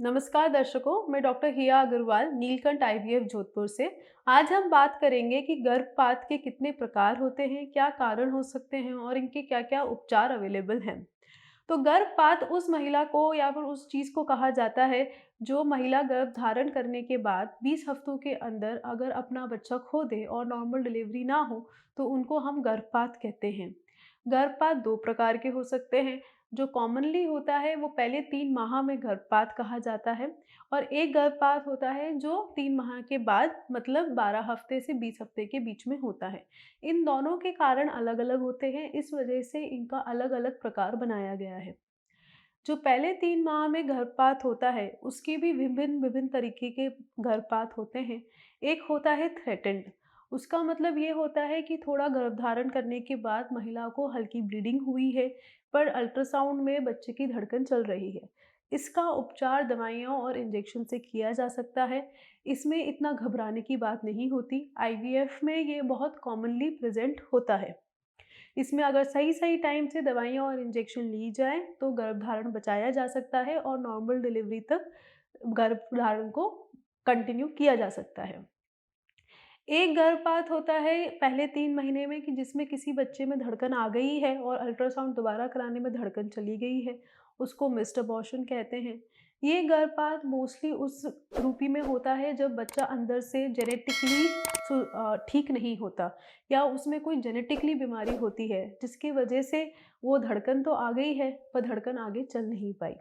नमस्कार दर्शकों, मैं डॉक्टर हिया अग्रवाल नीलकंठ आईवीएफ जोधपुर से। आज हम बात करेंगे कि गर्भपात के कितने प्रकार होते हैं, क्या कारण हो सकते हैं और इनके क्या-क्या उपचार अवेलेबल हैं। तो गर्भपात उस महिला को या फिर उस चीज़ को कहा जाता है जो महिला गर्भ धारण करने के बाद 20 हफ्तों के अंदर अगर अपना बच्चा खो दे और नॉर्मल डिलीवरी ना हो तो उनको हम गर्भपात कहते हैं। गर्भपात 2 प्रकार के हो सकते हैं। जो कॉमनली होता है वो पहले 3 माह में गर्भपात कहा जाता है और एक गर्भपात होता है जो 3 माह के बाद मतलब 12 हफ्ते से 20 हफ्ते के बीच में होता है। इन दोनों के कारण अलग-अलग होते हैं, इस वजह से इनका अलग-अलग प्रकार बनाया गया है। जो पहले 3 माह में गर्भपात होता है, उसके भी विभिन्न-विभिन्न तरीके के गर्भपात होते हैं। एक होता है थ्रेटेंड, उसका मतलब ये होता है कि थोड़ा गर्भधारण करने के बाद महिला को हल्की ब्लीडिंग हुई है, पर अल्ट्रासाउंड में बच्चे की धड़कन चल रही है। इसका उपचार दवाइयों और इंजेक्शन से किया जा सकता है। इसमें इतना घबराने की बात नहीं होती। आईवीएफ में ये बहुत कॉमनली प्रेज़ेंट होता है। इसमें अगर सही-सही टाइम से दवाइयाँ और इंजेक्शन ली जाएँ, तो गर्भधारण बचाया जा सकता है और नॉर्मल डिलीवरी तक गर्भधारण को कंटिन्यू किया जा सकता है। एक गर्भपात होता है पहले 3 महीने में कि जिसमें किसी बच्चे में धड़कन आ गई है और अल्ट्रासाउंड दोबारा कराने में धड़कन चली गई है, उसको मिस्ड अबॉर्शन कहते हैं। ये गर्भपात मोस्टली उस रूपी में होता है जब बच्चा अंदर से जेनेटिकली ठीक नहीं होता या उसमें कोई जेनेटिकली बीमारी होती है, जिसकी वजह से वो धड़कन तो आ गई है, पर धड़कन आगे चल नहीं पाई।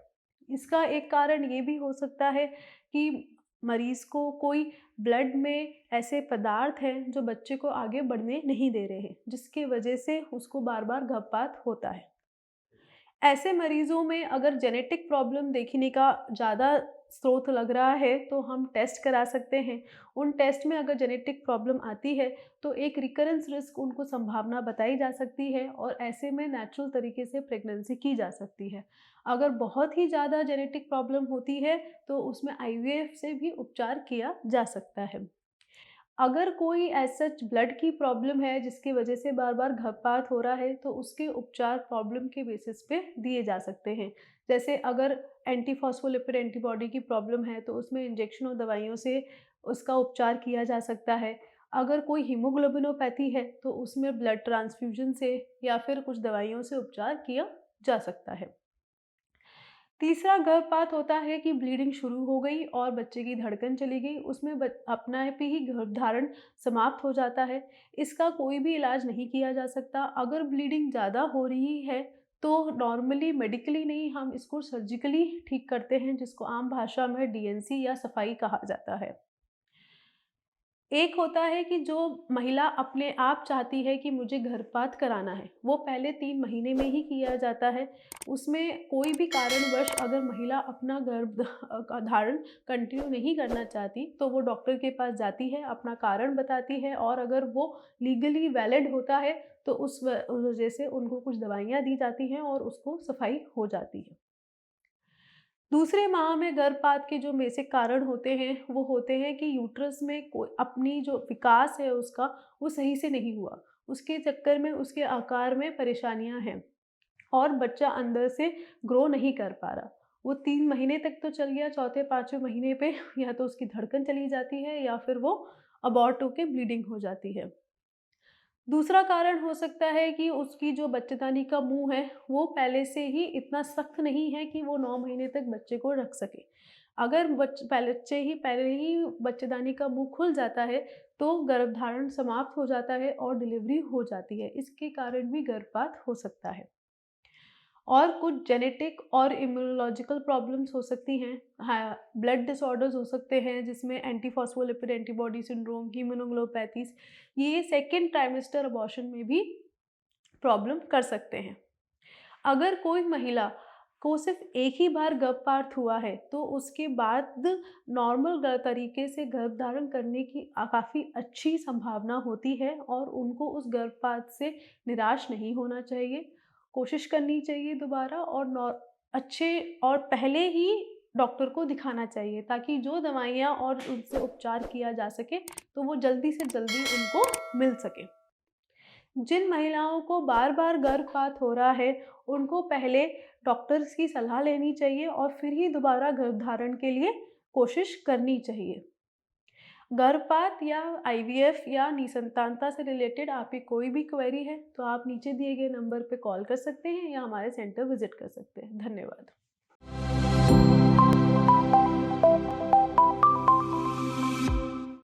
इसका एक कारण ये भी हो सकता है कि मरीज़ को कोई ब्लड में ऐसे पदार्थ हैं जो बच्चे को आगे बढ़ने नहीं दे रहे हैं, जिसकी वजह से उसको बार-बार गर्भपात होता है। ऐसे मरीज़ों में अगर जेनेटिक प्रॉब्लम देखने का ज़्यादा स्रोत लग रहा है, तो हम टेस्ट करा सकते हैं। उन टेस्ट में अगर जेनेटिक प्रॉब्लम आती है, तो एक रिकरेंस रिस्क उनको संभावना बताई जा सकती है और ऐसे में नेचुरल तरीके से प्रेगनेंसी की जा सकती है। अगर बहुत ही ज़्यादा जेनेटिक प्रॉब्लम होती है, तो उसमें आईवीएफ से भी उपचार किया जा सकता है। अगर कोई एज़ सच ब्लड की प्रॉब्लम है जिसकी वजह से बार-बार गर्भपात हो रहा है, तो उसके उपचार प्रॉब्लम के बेसिस पे दिए जा सकते हैं। जैसे अगर एंटी फॉस्फोलिपिड एंटीबॉडी की प्रॉब्लम है, तो उसमें इंजेक्शन और दवाइयों से उसका उपचार किया जा सकता है। अगर कोई हीमोग्लोबिनोपैथी है, तो उसमें ब्लड ट्रांसफ्यूज़न से या फिर कुछ दवाइयों से उपचार किया जा सकता है। तीसरा गर्भपात होता है कि ब्लीडिंग शुरू हो गई और बच्चे की धड़कन चली गई, उसमें अपने आप ही गर्भधारण समाप्त हो जाता है। इसका कोई भी इलाज नहीं किया जा सकता। अगर ब्लीडिंग ज़्यादा हो रही है, तो नॉर्मली मेडिकली नहीं, हम इसको सर्जिकली ठीक करते हैं, जिसको आम भाषा में डीएनसी या सफाई कहा जाता है। एक होता है कि जो महिला अपने आप चाहती है कि मुझे गर्भपात कराना है, वो पहले 3 महीने में ही किया जाता है। उसमें कोई भी कारणवश अगर महिला अपना का धारण कंटिन्यू नहीं करना चाहती, तो वो डॉक्टर के पास जाती है, अपना कारण बताती है और अगर वो लीगली वैलिड होता है, तो उस वजह से उनको कुछ दवाइयाँ दी जाती हैं और उसको सफाई हो जाती है। दूसरे माह में गर्भपात के जो बेसिक कारण होते हैं, वो होते हैं कि यूट्रस में कोई अपनी जो विकास है उसका, वो सही से नहीं हुआ। उसके चक्कर में उसके आकार में परेशानियाँ हैं और बच्चा अंदर से ग्रो नहीं कर पा रहा। वो 3 महीने तक तो चल गया, चौथे 5वें महीने पे या तो उसकी धड़कन चली जाती है या फिर वो अबॉर्ट होके ब्लीडिंग हो जाती है। दूसरा कारण हो सकता है कि उसकी जो बच्चेदानी का मुँह है, वो पहले से ही इतना सख्त नहीं है कि वो 9 महीने तक बच्चे को रख सके। अगर पहले ही बच्चेदानी का मुँह खुल जाता है, तो गर्भधारण समाप्त हो जाता है और डिलीवरी हो जाती है। इसके कारण भी गर्भपात हो सकता है। और कुछ जेनेटिक और इम्यूनोलॉजिकल प्रॉब्लम्स हो सकती हैं। हाँ, ब्लड डिसऑर्डर्स हो सकते हैं जिसमें एंटी फॉस्फोलिपिड एंटीबॉडी सिंड्रोम, हीमोनोग्लोपैथीज़, ये सेकंड ट्राइमेस्टर अबॉर्शन में भी प्रॉब्लम कर सकते हैं। अगर कोई महिला को सिर्फ एक ही बार गर्भपात हुआ है, तो उसके बाद नॉर्मल तरीके से गर्भधारण करने की काफ़ी अच्छी संभावना होती है और उनको उस गर्भपात से निराश नहीं होना चाहिए। कोशिश करनी चाहिए दोबारा और अच्छे और पहले ही डॉक्टर को दिखाना चाहिए ताकि जो दवाइयाँ और उनसे उपचार किया जा सके, तो वो जल्दी से जल्दी उनको मिल सके। जिन महिलाओं को बार-बार गर्भपात हो रहा है, उनको पहले डॉक्टर्स की सलाह लेनी चाहिए और फिर ही दोबारा गर्भधारण के लिए कोशिश करनी चाहिए। गर्भपात या आईवीएफ या निसंतानता से रिलेटेड आपकी कोई भी क्वेरी है, तो आप नीचे दिए गए नंबर पे कॉल कर सकते हैं या हमारे सेंटर विज़िट कर सकते हैं। धन्यवाद।